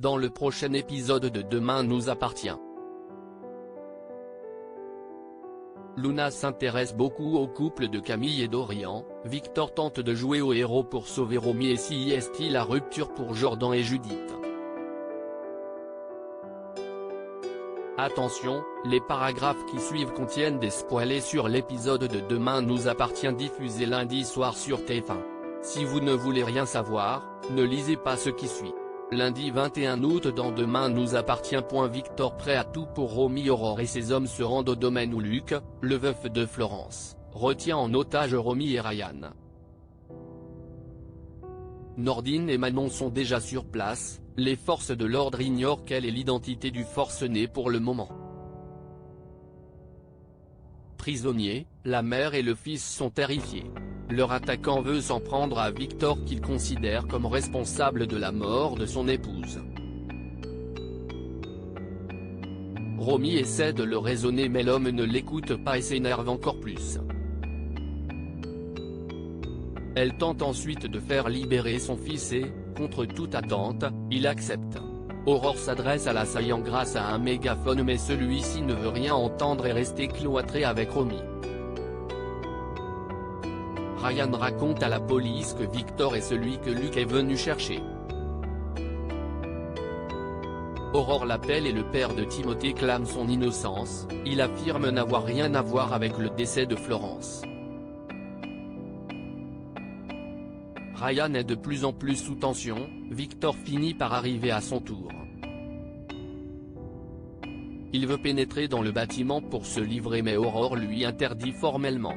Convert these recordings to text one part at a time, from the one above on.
dans le prochain épisode de Demain nous appartient. Luna s'intéresse beaucoup au couple de Camille et Dorian. Victor tente de jouer au héros pour sauver Romy, et si est-il la rupture pour Jordan et Judith? Attention, les paragraphes qui suivent contiennent des spoilers sur l'épisode de Demain nous appartient diffusé lundi soir sur TF1. Si vous ne voulez rien savoir, ne lisez pas ce qui suit. Lundi 21 août dans Demain nous appartient. Victor prêt à tout pour Romy. Aurore et ses hommes se rendent au domaine où Luc, le veuf de Florence, retient en otage Romy et Ryan. Nordine et Manon sont déjà sur place. Les forces de l'ordre ignorent quelle est l'identité du forcené pour le moment. Prisonniers, la mère et le fils sont terrifiés. Leur attaquant veut s'en prendre à Victor qu'il considère comme responsable de la mort de son épouse. Romy essaie de le raisonner mais l'homme ne l'écoute pas et s'énerve encore plus. Elle tente ensuite de faire libérer son fils et, contre toute attente, il accepte. Aurore s'adresse à l'assaillant grâce à un mégaphone mais celui-ci ne veut rien entendre et reste cloîtré avec Romy. Ryan raconte à la police que Victor est celui que Luc est venu chercher. Aurore l'appelle et le père de Timothée clame son innocence. Il affirme n'avoir rien à voir avec le décès de Florence. Ryan est de plus en plus sous tension. Victor finit par arriver à son tour. Il veut pénétrer dans le bâtiment pour se livrer mais Aurore lui interdit formellement.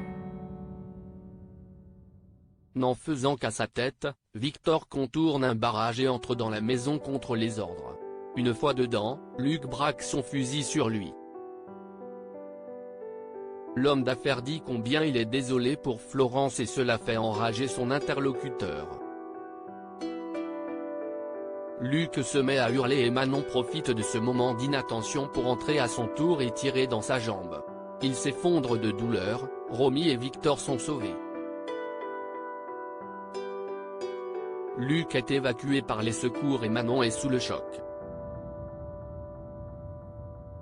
N'en faisant qu'à sa tête, Victor contourne un barrage et entre dans la maison contre les ordres. Une fois dedans, Luc braque son fusil sur lui. L'homme d'affaires dit combien il est désolé pour Florence et cela fait enrager son interlocuteur. Luc se met à hurler et Manon profite de ce moment d'inattention pour entrer à son tour et tirer dans sa jambe. Il s'effondre de douleur. Romy et Victor sont sauvés. Luc est évacué par les secours et Manon est sous le choc.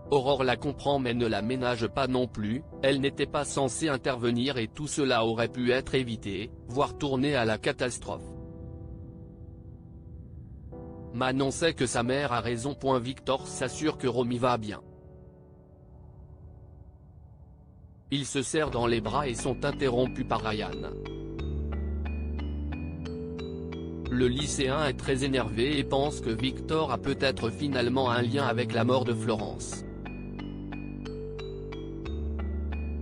Aurore la comprend mais ne la ménage pas non plus. Elle n'était pas censée intervenir et tout cela aurait pu être évité, voire tourné à la catastrophe. Manon sait que sa mère a raison. Victor s'assure que Romy va bien. Ils se serrent dans les bras et sont interrompus par Ryan. Le lycéen est très énervé et pense que Victor a peut-être finalement un lien avec la mort de Florence.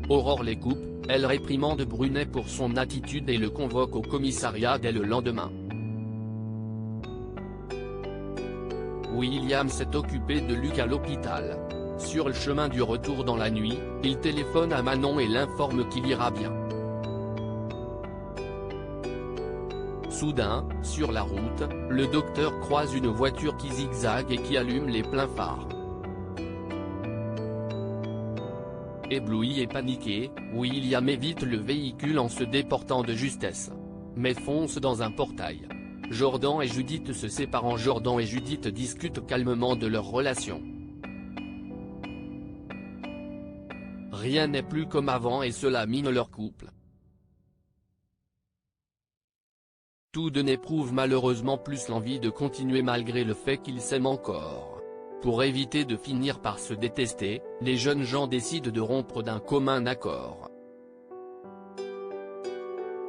Aurore les coupe, elle réprimande Brunet pour son attitude et le convoque au commissariat dès le lendemain. William s'est occupé de Luc à l'hôpital. Sur le chemin du retour dans la nuit, il téléphone à Manon et l'informe qu'il ira bien. Soudain, sur la route, le docteur croise une voiture qui zigzague et qui allume les pleins phares. Ébloui et paniqué, William évite le véhicule en se déportant de justesse. Mais fonce dans un portail. Jordan et Judith se séparent. Jordan et Judith discutent calmement de leur relation. Rien n'est plus comme avant et cela mine leur couple. Tous deux n'éprouvent malheureusement plus l'envie de continuer malgré le fait qu'ils s'aiment encore. Pour éviter de finir par se détester, les jeunes gens décident de rompre d'un commun accord.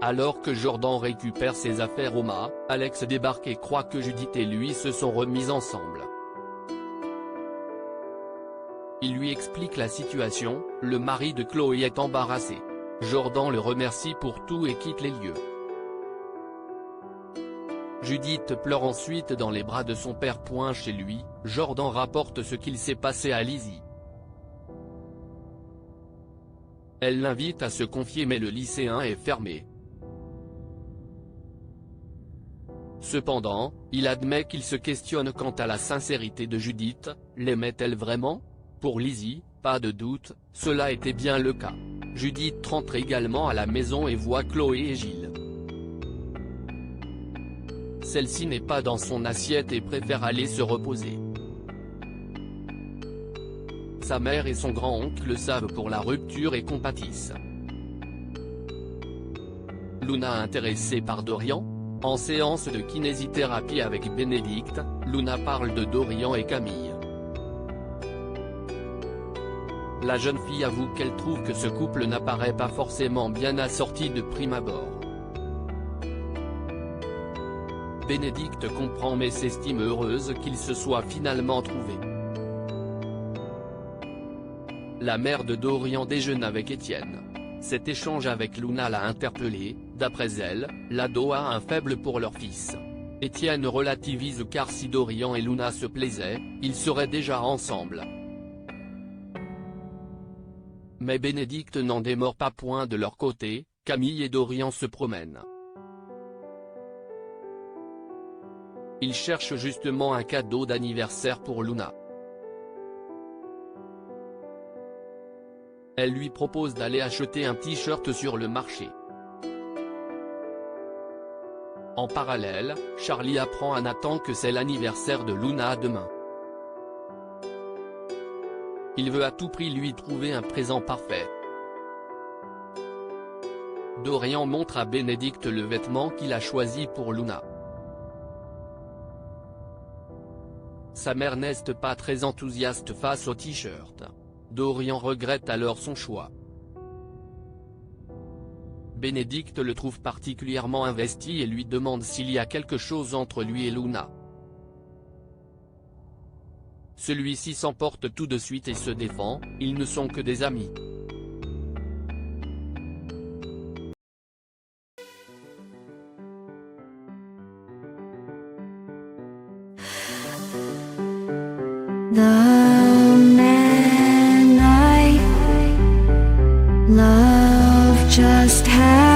Alors que Jordan récupère ses affaires au mât, Alex débarque et croit que Judith et lui se sont remis ensemble. Il lui explique la situation. Le mari de Chloé est embarrassé. Jordan le remercie pour tout et quitte les lieux. Judith pleure ensuite dans les bras de son père. Chez lui, Jordan rapporte ce qu'il s'est passé à Lizzie. Elle l'invite à se confier mais le lycéen est fermé. Cependant, il admet qu'il se questionne quant à la sincérité de Judith. L'aimait-elle vraiment? Pour Lizzie, pas de doute, cela était bien le cas. Judith rentre également à la maison et voit Chloé et Gilles. celle-ci n'est pas dans son assiette et préfère aller se reposer. Sa mère et son grand-oncle le savent pour la rupture et compatissent. Luna intéressée par Dorian? En séance de kinésithérapie avec Bénédicte, Luna parle de Dorian et Camille. La jeune fille avoue qu'elle trouve que ce couple n'apparaît pas forcément bien assorti de prime abord. Bénédicte comprend mais s'estime heureuse qu'ils se soient finalement trouvés. La mère de Dorian déjeune avec Étienne. Cet échange avec Luna l'a interpellée, d'après elle, l'ado a un faible pour leur fils. Étienne relativise car si Dorian et Luna se plaisaient, ils seraient déjà ensemble. Mais Bénédicte n'en démord pas point de leur côté, Camille et Dorian se promènent. Ils cherchent justement un cadeau d'anniversaire pour Luna. Elle lui propose d'aller acheter un t-shirt sur le marché. En parallèle, Charlie apprend à Nathan que c'est l'anniversaire de Luna demain. Il veut à tout prix lui trouver un présent parfait. Dorian montre à Bénédicte le vêtement qu'il a choisi pour Luna. Sa mère n'est pas très enthousiaste face au t-shirt. Dorian regrette alors son choix. Bénédicte le trouve particulièrement investi et lui demande s'il y a quelque chose entre lui et Luna. Celui-ci s'emporte tout de suite et se défend, ils ne sont que des amis. The man I love just had